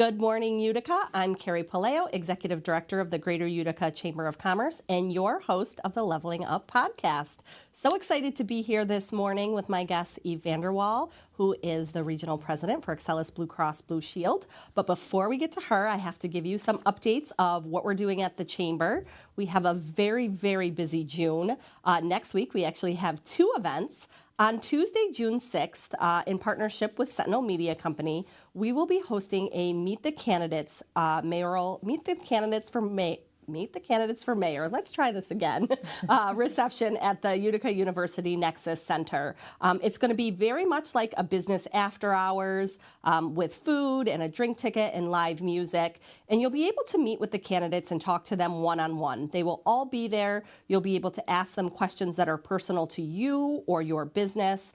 Good morning, Utica. I'm Kari, Executive Director of the Greater Utica Chamber of Commerce and your host of the Leveling Up podcast. So excited to be here this morning with my guest, Eve Vanderwall, who is the Regional President for Excellus Blue Cross Blue Shield. But before we get to her, I have to give you some updates of what we're doing at the Chamber. We have a very, very busy June. Next week, we actually have two events. On Tuesday, June 6th, in partnership with Sentinel Media Company, we will be hosting a Meet the Candidates for Mayor. Let's try this again. Reception at the Utica University Nexus Center. It's going to be very much like a business after hours with food and a drink ticket and live music. And you'll be able to meet with the candidates and talk to them one-on-one. They will all be there. You'll be able to ask them questions that are personal to you or your business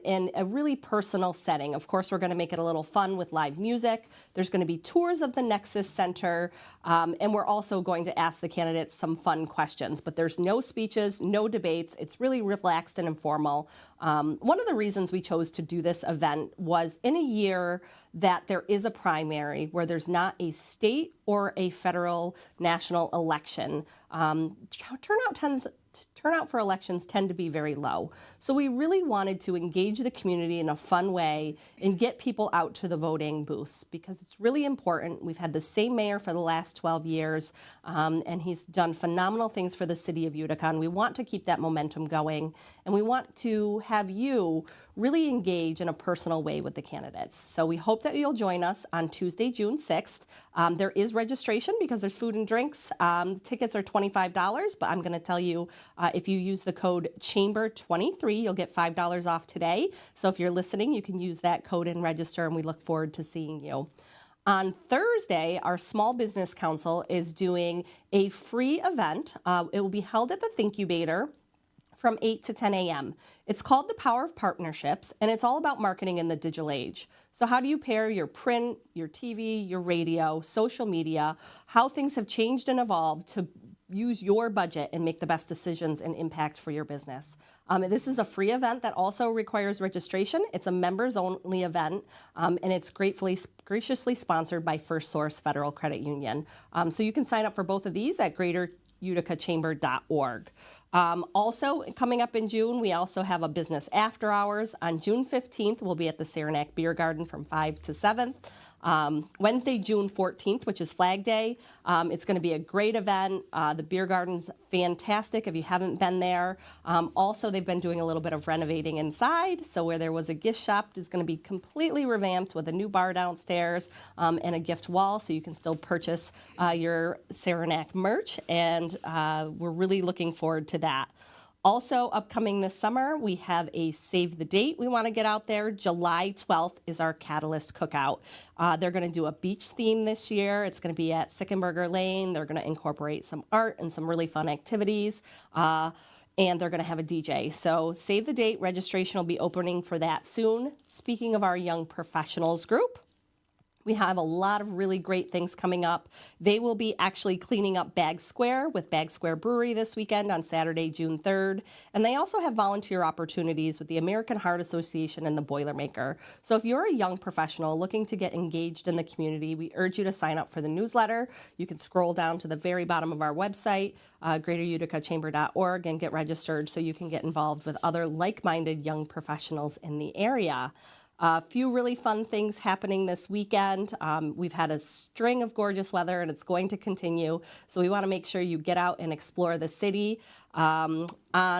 in a really personal setting. Of course, we're going to make it a little fun with live music. There's going to be tours of the Nexus Center, and we're also going to ask the candidates some fun questions, but there's no speeches, no debates. It's really relaxed and informal. One of the reasons we chose to do this event was in a year that there is a primary where there's not a state or a federal national election. Turnout for elections tend to be very low. So we really wanted to engage the community in a fun way and get people out to the voting booths because it's really important. We've had the same mayor for the last 12 years, and he's done phenomenal things for the city of Utica, and we want to keep that momentum going, and we want to have you really engage in a personal way with the candidates. So we hope that you'll join us on Tuesday, June 6th. There is registration because there's food and drinks. Tickets are $25, but I'm going to tell you if you use the code CHAMBER23, you'll get $5 off today. So if you're listening, you can use that code and register, and we look forward to seeing you. On Thursday, our Small Business Council is doing a free event. It will be held at the Thinkubator from 8 to 10 a.m. It's called The Power of Partnerships, and it's all about marketing in the digital age. So how do you pair your print, your TV, your radio, social media, how things have changed and evolved to use your budget and make the best decisions and impact for your business. This is a free event that also requires registration. It's a members-only event, and it's graciously sponsored by First Source Federal Credit Union. So you can sign up for both of these at greateruticachamber.org. Also, coming up in June, we also have a business after hours. On June 15th, we'll be at the Saranac Beer Garden from 5 to 7. Wednesday, June 14th, which is Flag Day. It's going to be a great event. The beer garden's fantastic if you haven't been there. Also, they've been doing a little bit of renovating inside. So where there was a gift shop is going to be completely revamped with a new bar downstairs and a gift wall so you can still purchase your Saranac merch. And we're really looking forward to that. Also, upcoming this summer, we have a save the date we want to get out there. July 12th is our Catalyst Cookout. They're going to do a beach theme this year. It's going to be at Sickenburger Lane. They're going to incorporate some art and some really fun activities. And they're going to have a DJ. So save the date. Registration will be opening for that soon. Speaking of our Young Professionals group, we have a lot of really great things coming up. They will be actually cleaning up Bag Square with Bag Square Brewery this weekend on Saturday, June 3rd. And they also have volunteer opportunities with the American Heart Association and the Boilermaker. So if you're a young professional looking to get engaged in the community, we urge you to sign up for the newsletter. You can scroll down to the very bottom of our website, greateruticachamber.org, and get registered so you can get involved with other like-minded young professionals in the area. A few really fun things happening this weekend. We've had a string of gorgeous weather, and it's going to continue. So we want to make sure you get out and explore the city. On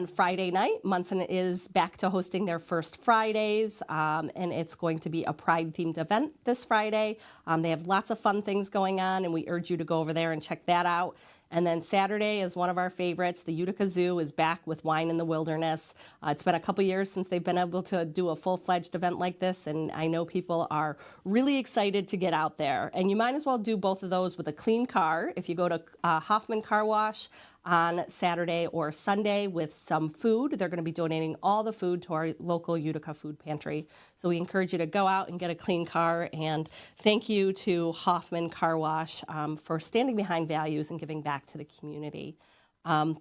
Friday night, Munson is back to hosting their first Fridays, and it's going to be a Pride-themed event this Friday. They have lots of fun things going on, and we urge you to go over there and check that out. And then Saturday is one of our favorites. The Utica Zoo is back with Wine in the Wilderness. It's been a couple years since they've been able to do a full-fledged event like this, and I know people are really excited to get out there. And you might as well do both of those with a clean car. If you go to Hoffman Car Wash on Saturday or Sunday with some food, they're going to be donating all the food to our local Utica food pantry. So we encourage you to go out and get a clean car, and thank you to Hoffman Car Wash for standing behind values and giving back to the community.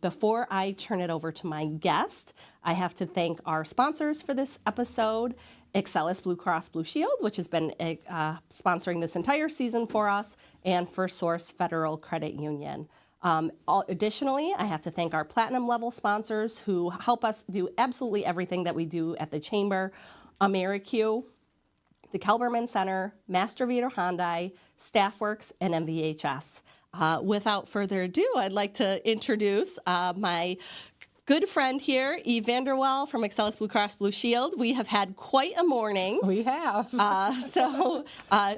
Before I turn it over to my guest, I have to thank our sponsors for this episode, Excellus Blue Cross Blue Shield, which has been sponsoring this entire season for us, and First Source Federal Credit Union. Additionally, I have to thank our platinum level sponsors who help us do absolutely everything that we do at the Chamber: AmeriQ, the Kelberman Center, Master Vito Hyundai, Staffworks, and MVHS. Without further ado, I'd like to introduce my good friend here, Eve Vanderwell from Excellus Blue Cross Blue Shield. We have had quite a morning. We have. So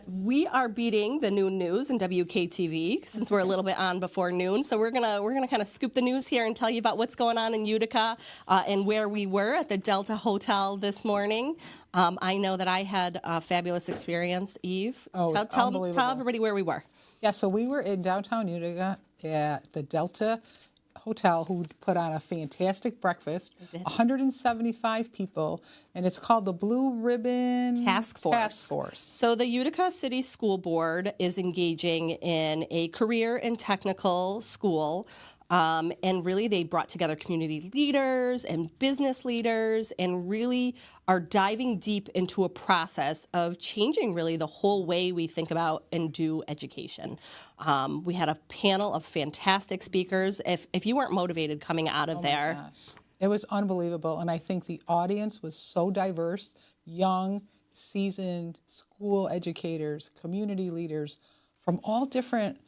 we are beating the noon news in WKTV since we're a little bit on before noon. So we're gonna kind of scoop the news here and tell you about what's going on in Utica and where we were at the Delta Hotel this morning. I know that I had a fabulous experience. Eve, tell everybody where we were. Yeah, so we were in downtown Utica at the Delta Hotel, who put on a fantastic breakfast. 175 people, and it's called the Blue Ribbon Task Force. So the Utica City School Board is engaging in a career and technical school. And really, they brought together community leaders and business leaders and really are diving deep into a process of changing really the whole way we think about and do education. We had a panel of fantastic speakers. If you weren't motivated coming out of there. Gosh. It was unbelievable. And I think the audience was so diverse: young, seasoned school educators, community leaders from all different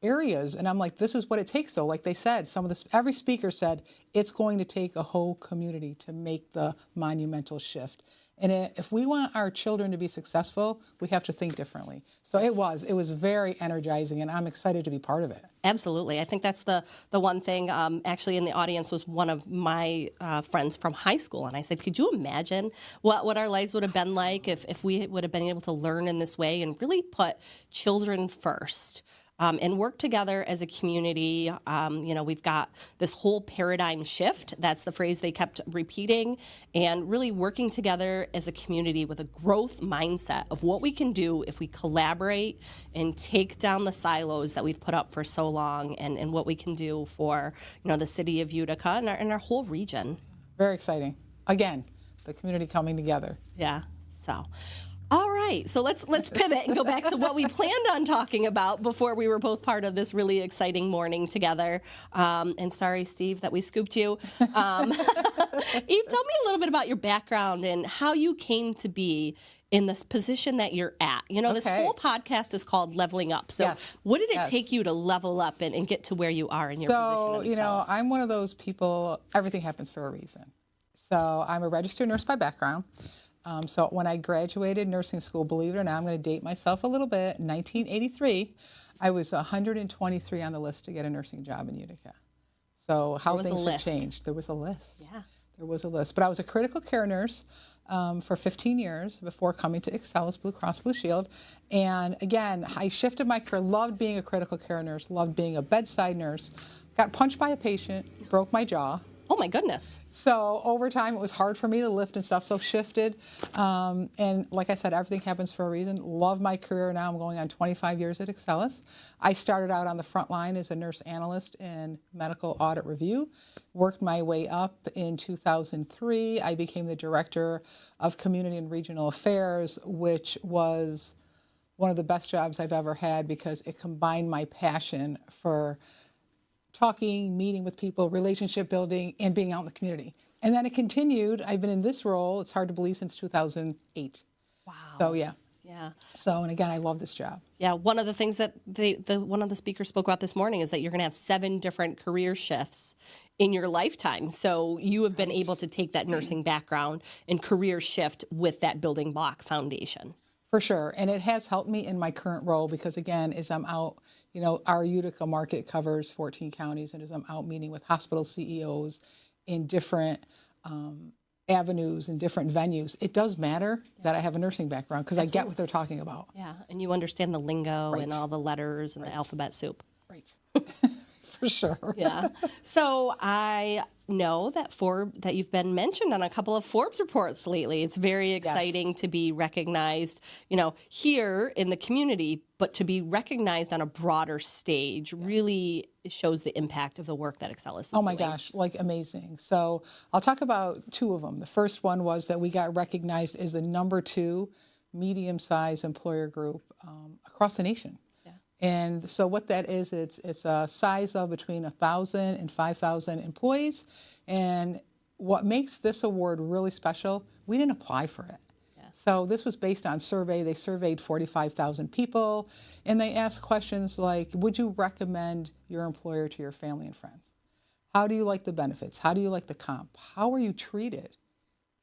areas. And I'm like, this is what it takes, though. Like they said, every speaker said it's going to take a whole community to make the monumental shift. And if we want our children to be successful, we have to think differently. So it was very energizing, and I'm excited to be part of it. Absolutely. I think that's the one thing. Actually, in the audience was one of my friends from high school. And I said, could you imagine what our lives would have been like if we would have been able to learn in this way and really put children first? And work together as a community. We've got this whole paradigm shift. That's the phrase they kept repeating. And really working together as a community with a growth mindset of what we can do if we collaborate and take down the silos that we've put up for so long, and what we can do for the city of Utica and our whole region. Very exciting. Again, the community coming together. Yeah. So. All right, so let's pivot and go back to what we planned on talking about before we were both part of this really exciting morning together. And sorry, Steve, that we scooped you. Eve, tell me a little bit about your background and how you came to be in this position that you're at. This whole podcast is called Leveling Up. So what did it take you to level up and get to where you are in your position? So, I'm one of those people, everything happens for a reason. So I'm a registered nurse by background. So when I graduated nursing school, believe it or not, I'm going to date myself a little bit, in 1983, I was 123 on the list to get a nursing job in Utica. So how things have changed. There was a list. Yeah. There was a list. But I was a critical care nurse for 15 years before coming to Excellus Blue Cross Blue Shield. And again, I shifted my career, loved being a critical care nurse, loved being a bedside nurse, got punched by a patient, broke my jaw. Oh, my goodness. So over time, it was hard for me to lift and stuff, so shifted. And like I said, everything happens for a reason. Love my career now. I'm going on 25 years at Excellus. I started out on the front line as a nurse analyst in medical audit review, worked my way up. In 2003, I became the director of community and regional affairs, which was one of the best jobs I've ever had because it combined my passion for talking, meeting with people, relationship building, and being out in the community. And then it continued. I've been in this role, it's hard to believe, since 2008. Wow. So, yeah. Yeah. So, and again, I love this job. Yeah, one of the things that one of the speakers spoke about this morning is that you're going to have 7 different career shifts in your lifetime. So you have been able to take that nursing background and career shift with that building block foundation. For sure. And it has helped me in my current role because, again, as I'm out, our Utica market covers 14 counties, and as I'm out meeting with hospital CEOs in different avenues and different venues, it does matter that I have a nursing background because I get what they're talking about. Yeah, and you understand the lingo and all the letters and the alphabet soup. Right. For sure. Yeah. So I know that you've been mentioned on a couple of Forbes reports lately. It's very exciting to be recognized, here in the community, but to be recognized on a broader stage really shows the impact of the work that Excellus is doing. Oh my gosh, like amazing. So I'll talk about two of them. The first one was that we got recognized as the #2 medium-sized employer group across the nation. And so what that is, it's a size of between 1,000 and 5,000 employees. And what makes this award really special, we didn't apply for it. So this was based on survey. They surveyed 45,000 people, and they asked questions like, would you recommend your employer to your family and friends? How do you like the benefits? How do you like the comp? How are you treated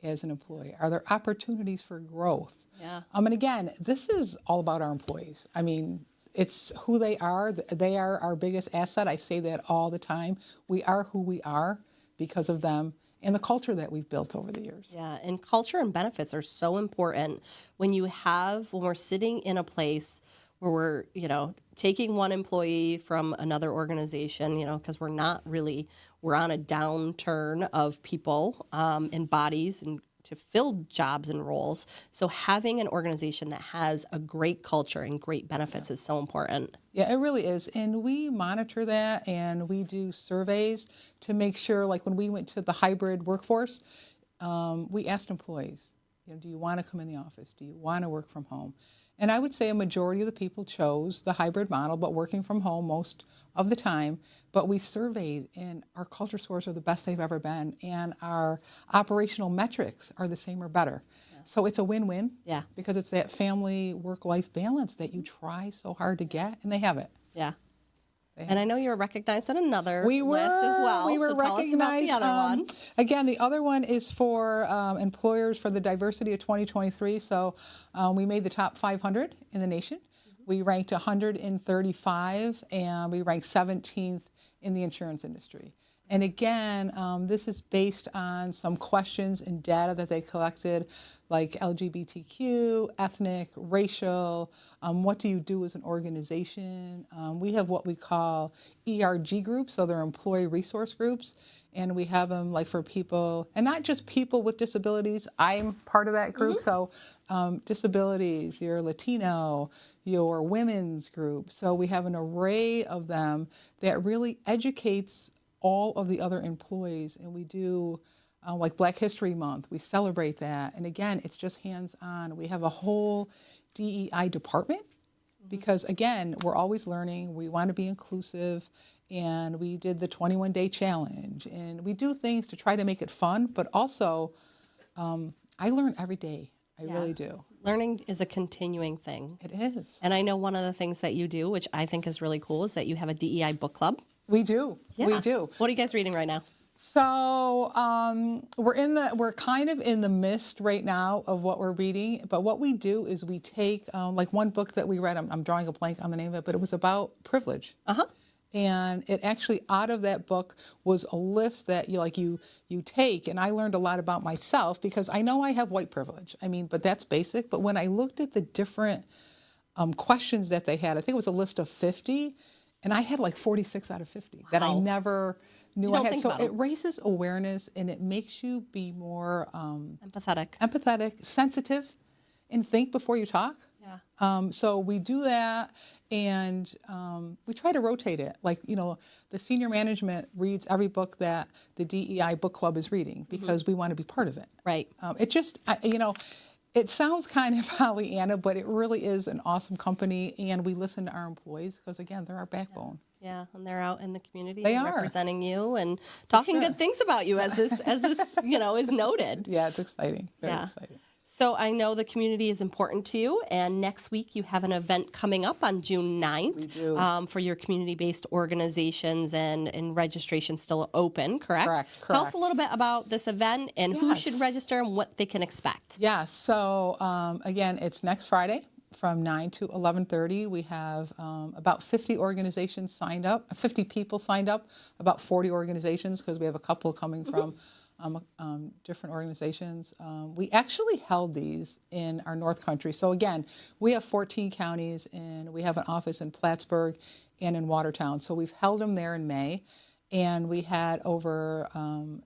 as an employee? Are there opportunities for growth? And again, this is all about our employees. I mean, it's who they are. They are our biggest asset. I say that all the time. We are who we are because of them and the culture that we've built over the years. Yeah, and culture and benefits are so important when we're sitting in a place where we're, taking one employee from another organization, because we're on a downturn of people and bodies and to fill jobs and roles. So having an organization that has a great culture and great benefits is so important. Yeah, it really is. And we monitor that, and we do surveys to make sure, like when we went to the hybrid workforce, we asked employees, do you want to come in the office? Do you want to work from home? And I would say a majority of the people chose the hybrid model, but working from home most of the time. But we surveyed, and our culture scores are the best they've ever been, and our operational metrics are the same or better. So it's a win-win, because it's that family work-life balance that you try so hard to get, and they have it. Yeah. And I know you were recognized on another list as well. We were so recognized. Tell us about the other one. Again, the other one is for employers for the diversity of 2023. So we made the top 500 in the nation. We ranked 135, and we ranked 17th in the insurance industry. And again, this is based on some questions and data that they collected, like LGBTQ, ethnic, racial, what do you do as an organization? We have what we call ERG groups, so they're employee resource groups, and we have them like for people, and not just people with disabilities. I'm part of that group, so disabilities, your Latino, your women's group. So we have an array of them that really educates all of the other employees, and we do like Black History Month, we celebrate that. And again, it's just hands-on. We have a whole DEI department because again, we're always learning. We want to be inclusive, and we did the 21-day challenge, and we do things to try to make it fun, but also I learn every day. I really do. Learning is a continuing thing. It is. And I know one of the things that you do, which I think is really cool, is that you have a DEI book club. We do. Yeah. We do. What are you guys reading right now? So we're kind of in the midst right now of what we're reading. But what we do is we take like one book that we read. I'm drawing a blank on the name of it, but it was about privilege. And it actually, out of that book was a list that you take. And I learned a lot about myself because I know I have white privilege. I mean, but that's basic. But when I looked at the different questions that they had, I think it was a list of 50. And I had like 46 out of 50 that I never knew I had. So it raises awareness, and it makes you be more empathetic, sensitive, and think before you talk. So we do that, and we try to rotate it. Like, the senior management reads every book that the DEI book club is reading because we want to be part of it. Right. It just, it sounds kind of Pollyanna, but it really is an awesome company, and we listen to our employees because, again, they're our backbone. Yeah, and they're out in the community representing you and talking good things about you as this is noted. Yeah, it's exciting. Very exciting. So I know the community is important to you, and next week you have an event coming up on June 9th. We do. For your community-based organizations, and registration still open, correct? Correct. Tell us a little bit about this event and who should register and what they can expect. Yeah, so again, it's next Friday from 9 to 11:30. We have about 50 organizations signed up, 50 people signed up, about 40 organizations because we have a couple coming from different organizations. We actually held these in our North Country. So again, we have 14 counties, and we have an office in Plattsburgh and in Watertown. So we've held them there in May. and we had over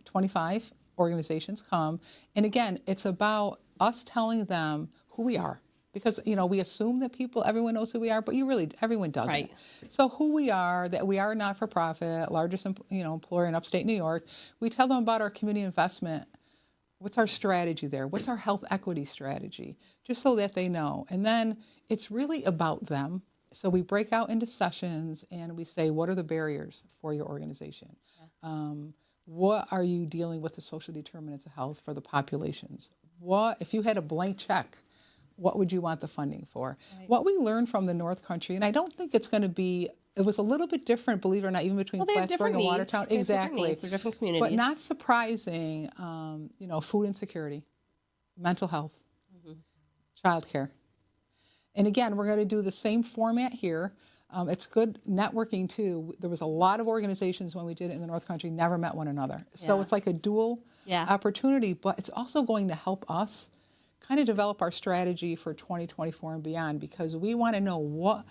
25 organizations come. And again, it's about us telling them who we are. Because, we assume that everyone knows who we are, but everyone doesn't. Right. So who we are, that we are not-for-profit, largest, employer in upstate New York. We tell them about our community investment. What's our strategy there? What's our health equity strategy? Just so that they know. And then it's really about them. So we break out into sessions and we say, what are the barriers for your organization? What are you dealing with the social determinants of health for the populations? If you had a blank check, what would you want the funding for? Right. What we learned from the North Country, and I don't think it's going to be, it was a little bit different, believe it or not, even between Plattsburgh and Watertown. Exactly. They're different communities. But not surprising, food insecurity, mental health, childcare. And again, we're going to do the same format here. It's good networking too. There was a lot of organizations when we did it in the North Country never met one another. So it's like a dual opportunity, but it's also going to help us kind of develop our strategy for 2024 and beyond, because we want to know what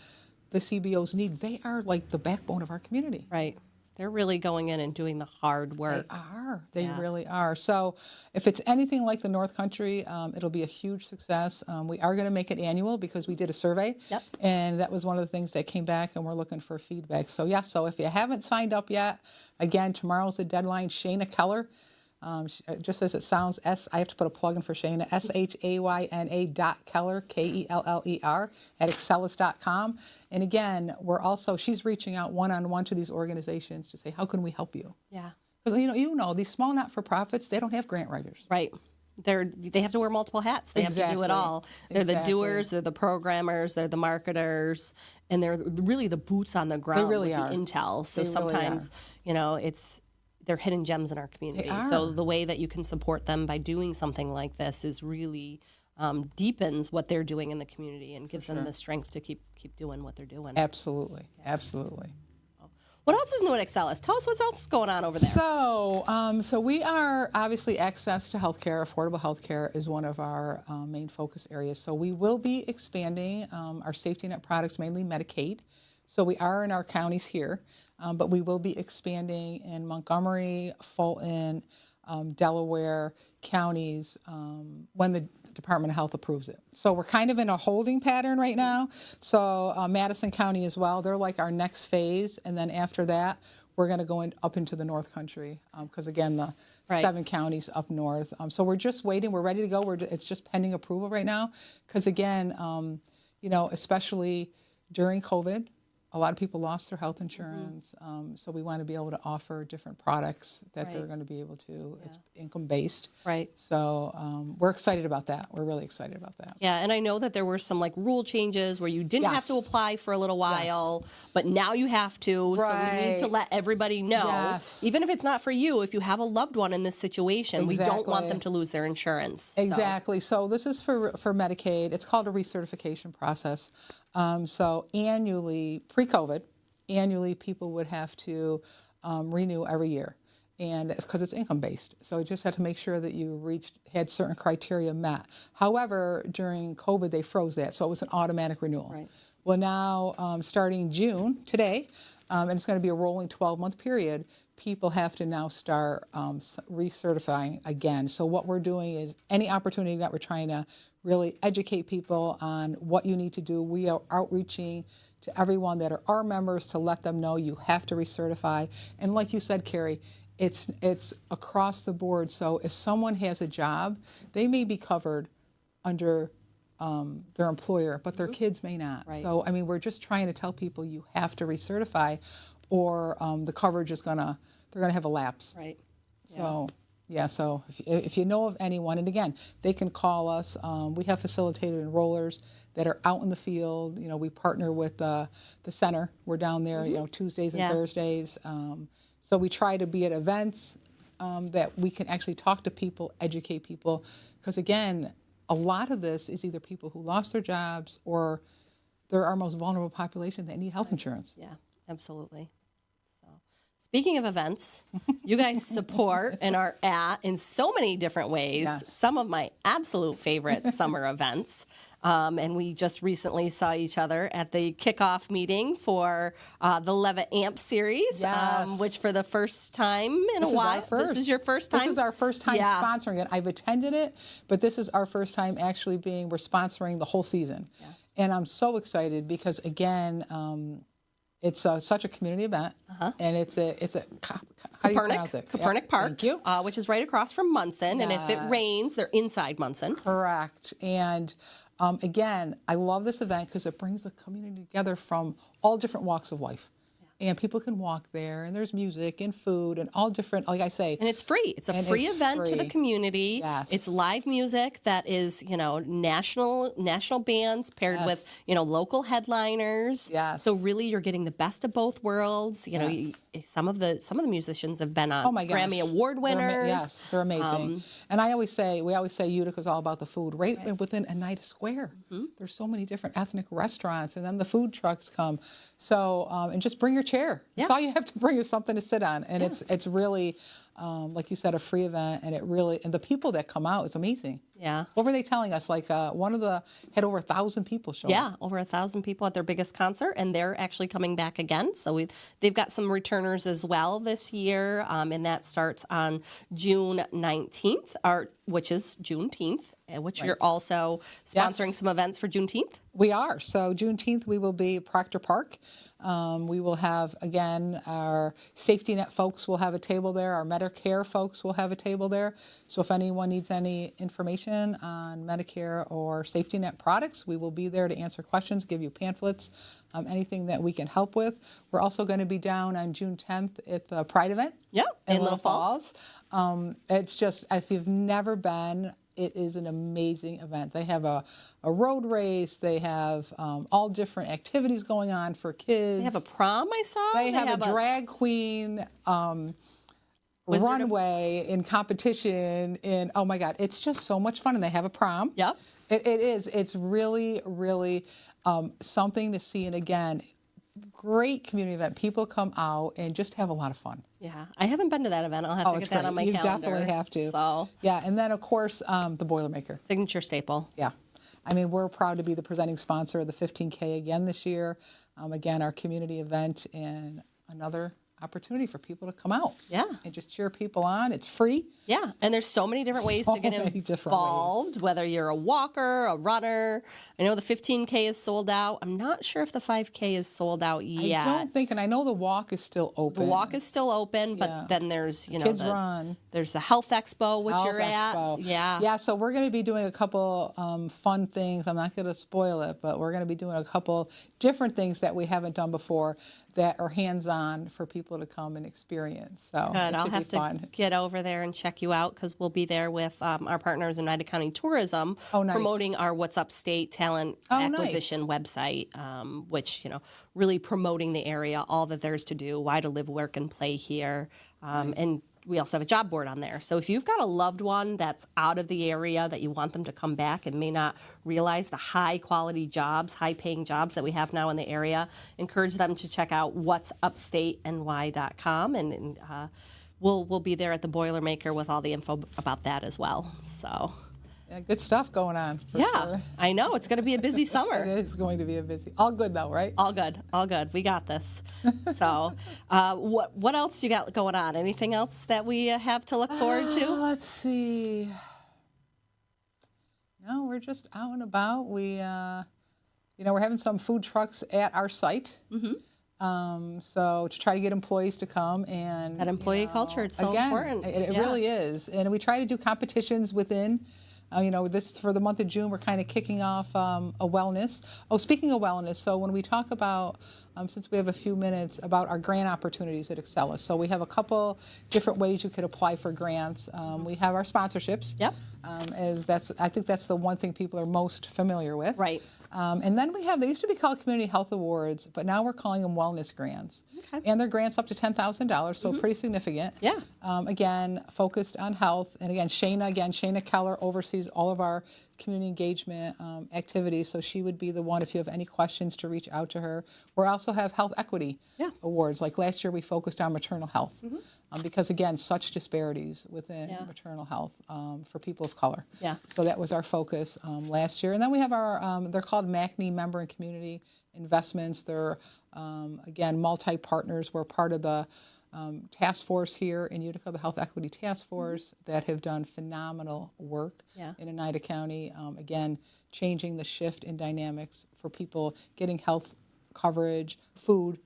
the CBOs need. They are like the backbone of our community. Right. They're really going in and doing the hard work. They are. They really are. So if it's anything like the North Country, it'll be a huge success. We are going to make it annual because we did a survey. Yep. And that was one of the things that came back, and we're looking for feedback. So, so if you haven't signed up yet, again, tomorrow's the deadline. Shayna Keller. Just as it sounds, I have to put a plug in for Shayna, SHAYNA.Keller, KELLER, at Excellus.com. And again, she's reaching out one-on-one to these organizations to say, how can we help you? Yeah. Because, these small not-for-profits, they don't have grant writers. Right. They have to wear multiple hats. They have to do it all. They're the doers, they're the programmers, they're the marketers, and they're really the boots on the ground with the intel. So sometimes, they're hidden gems in our community. So the way that you can support them by doing something like this is really deepens what they're doing in the community and gives them the strength to keep doing what they're doing. Absolutely. Absolutely. What else is new at Excellus? Tell us what else is going on over there. So we are obviously access to healthcare, affordable healthcare is one of our main focus areas. So we will be expanding our safety net products, mainly Medicaid. So we are in our counties here, but we will be expanding in Montgomery, Fulton, Delaware counties when the Department of Health approves it. So we're kind of in a holding pattern right now. So Madison County as well, they're like our next phase. And then after that, we're going to go up into the North Country because, again, the 7 counties up north. So we're just waiting. We're ready to go. It's just pending approval right now because, again, especially during COVID, a lot of people lost their health insurance, so we want to be able to offer different products that they're going to be able to. It's income-based. Right. So we're excited about that. We're really excited about that. Yeah, and I know that there were some rule changes where you didn't have to apply for a little while, but now you have to. So we need to let everybody know, even if it's not for you, if you have a loved one in this situation, we don't want them to lose their insurance. Exactly. So this is for Medicaid. It's called a recertification process. So annually, pre-COVID, people would have to renew every year, and it's because it's income-based. So you just had to make sure that you had certain criteria met. However, during COVID, they froze that, so it was an automatic renewal. Right. Well, now, starting June, today, and it's going to be a rolling 12-month period, people have to now start recertifying again. So what we're doing is any opportunity that we're trying to really educate people on what you need to do. We are outreaching to everyone that are our members to let them know you have to recertify. And like you said, Kari, it's across the board. So if someone has a job, they may be covered under their employer, but their kids may not. Right. So, we're just trying to tell people you have to recertify or the coverage is they're gonna have a lapse. Right. So, so if you know of anyone, and again, they can call us. We have facilitated enrollers that are out in the field. We partner with the center. We're down there, Tuesdays and Thursdays. So we try to be at events that we can actually talk to people, educate people, because again, a lot of this is either people who lost their jobs or they're our most vulnerable population that need health insurance. Yeah, absolutely. Speaking of events, you guys support and are at in so many different ways Yes. some of my absolute favorite summer events. And we just recently saw each other at the kickoff meeting for the Levitt AMP series, Yes. which for the first time in This a is while. our first. This is your first time? This is our first time Yeah. sponsoring it. I've attended it, but this is our first time actually we're sponsoring the whole season. Yeah. And I'm so excited because, again, it's such a community event, and it's a how do you pronounce it? Kapernick Yep, Park, thank you. which is right across from Munson. And if it rains, they're inside Munson. Correct. And again, I love this event because it brings the community together from all different walks of life. And people can walk there, and there's music and food and all different, like I say. And it's free. It's a And free it's event to the free. community. Yes. It's live music that is, national bands paired Yes. with, local headliners. Yes. So really, you're getting the best of both worlds. Yes. Some of the musicians have been on Oh my gosh. Grammy Award winners. Yes, they're amazing. And we always say Utica's all about the food. Right within Oneida Square, there's so many different ethnic restaurants, and then the food trucks come. So and just bring your chair. Yeah. That's all you have to bring is something to sit on, and it's really, like you said, a free event, and and the people that come out, it's amazing. Yeah. What were they telling us? Like one of the had over 1,000 people show up. Yeah, over 1,000 people at their biggest concert, and they're actually coming back again. So they've got some returners as well this year, and that starts on June 19th, which is Juneteenth, which you're also sponsoring Yes. some events for Juneteenth. We are. So Juneteenth, we will be Proctor Park. We will have, again, our safety net folks will have a table there. Our Medicare folks will have a table there. So if anyone needs any information on Medicare or safety net products, we will be there to answer questions, give you pamphlets, anything that we can help with. We're also going to be down on June 10th at the Pride event. Yeah, in Little Falls. It's just, if you've never been, it is an amazing event. They have a road race. They have all different activities going on for kids. They have a prom, I saw. They have a drag queen runway in competition. And oh my God, it's just so much fun. And they have a prom. Yep. It is. It's really, really something to see. And again, great community event. People come out and just have a lot of fun. Yeah, I haven't been to that event. I'll have to It's get that great. on my You calendar. definitely have to. So, yeah, and then of course the Boilermaker. signature staple. Yeah. I mean, we're proud to be the presenting sponsor of the 15K again this year. Again, our community event and another opportunity for people to come out. Yeah. And just cheer people on. It's free. Yeah, and there's so many different ways So to get many different involved, whether you're a walker, a runner. I know the 15K is sold out. I'm not sure if the 5K is sold out yet. I don't think, and I know the walk is still open. The walk is still open, but Yeah. then there's, Kids run. There's the Health Expo, which Health you're Expo. at. Yeah. Yeah, so we're going to be doing a couple fun things. I'm not going to spoil it, but we're going to be doing a couple different things that we haven't done before that are hands-on for people to come and experience. So Good. it I'll should have be fun. to get over there and check you out because we'll be there with our partners in Oneida County Tourism Oh, nice. promoting our What's Up State talent acquisition website, which, really promoting the area, all that there's to do, why to live, work, and play here. And we also have a job board on there. So if you've got a loved one that's out of the area that you want them to come back and may not realize the high quality jobs, high paying jobs that we have now in the area, encourage them to check out whatsupstateny.com and we'll be there at the Boilermaker with all the info about that as well. So Yeah, good stuff going on. For sure. I know it's going to be a busy summer. It is going to be a busy. All good though, right? All good. We got this. So, what else you got going on? Anything else that we have to look forward to? Let's see. No, we're just out and about. We're having some food trucks at our site. So to try to get employees to come and That employee culture, it's so again, important. It really is, and we try to do competitions within. This for the month of June, we're kind of kicking off a wellness. Oh, speaking of wellness, so when we talk about, since we have a few minutes, about our grant opportunities at Excellus. So we have a couple different ways you could apply for grants. We have our sponsorships. Yep. I think that's the one thing people are most familiar with. Right. And then they used to be called Community Health Awards, but now we're calling them wellness grants. Okay. And they're grants up to $10,000, so pretty significant. Yeah. Again, focused on health. And again, Shayna Keller oversees all of our community engagement activities, so she would be the one, if you have any questions, to reach out to her. We're also also have health equity awards. Like last year, we focused on maternal health because, again, such disparities within maternal health for people of color. Yeah. So that was our focus last year. And then we have our, they're called MACNY Member and Community Investments. They're, again, multi-partners. We're part of the task force here in Utica, the Health Equity Task Force, that have done phenomenal work in Oneida County. Again, changing the shift in dynamics for people getting health coverage, food.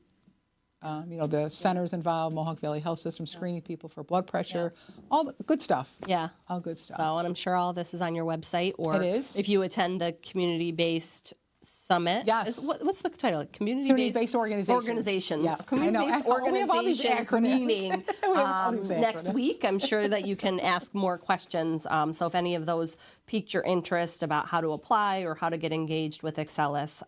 You know, the centers involved, Mohawk Valley Health System, screening people for blood pressure, all the good stuff. Yeah. All good stuff. So, and I'm sure all this is on your website, or It is. if you attend the community-based summit. Yes. What's the title? Community-based organization. Organization. Yeah, Community-based I know. We have all these organizations acronyms. meeting We have all these next acronyms. week. I'm sure that you can ask more questions. So if any of those piqued your interest about how to apply or how to get engaged with Excellus,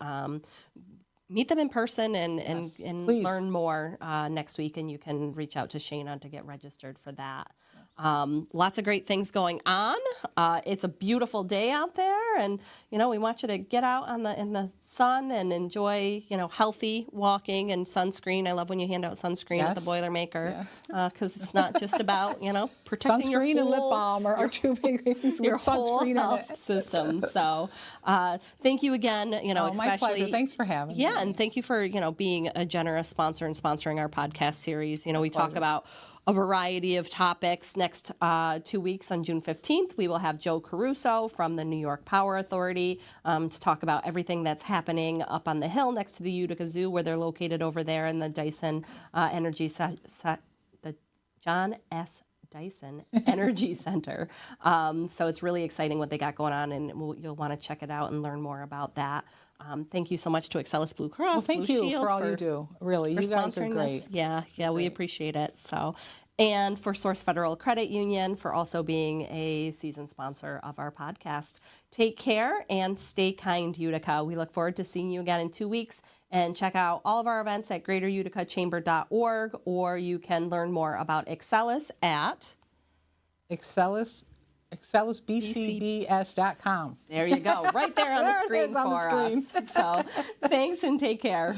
meet them in person and please. learn more next week, and you can reach out to Shayna to get registered for that. Lots of great things going on. It's a beautiful day out there, and we want you to get out in the sun and enjoy healthy walking and sunscreen. I love when you hand out sunscreen at the Boilermaker because it's not just about protecting Sunscreen your and lip whole, balm are two big things your with whole sunscreen in health it. system. So thank you again. Oh, especially my pleasure. Thanks for having me. Yeah, and thank you for being a generous sponsor and sponsoring our podcast series. We talk about a variety of topics. Next 2 weeks on June 15th, we will have Joe Caruso from the New York Power Authority to talk about everything that's happening up on the hill next to the Utica Zoo, where they're located over there in the Dyson the John S. Dyson Energy Center. So it's really exciting what they got going on, and you'll want to check it out and learn more about that. Thank you so much to Excellus Blue Cross. Well, thank Blue you Shield for all you do. Really, you guys are sponsoring great. this. Yeah, we appreciate it. So, and for Source Federal Credit Union for also being a season sponsor of our podcast. Take care and stay kind, Utica. We look forward to seeing you again in 2 weeks. And check out all of our events at greateruticachamber.org, or you can learn more about Excellus at ExcellusBCBS.com. There you go, right there on the There it screen is on the for screen. us. So thanks and take care.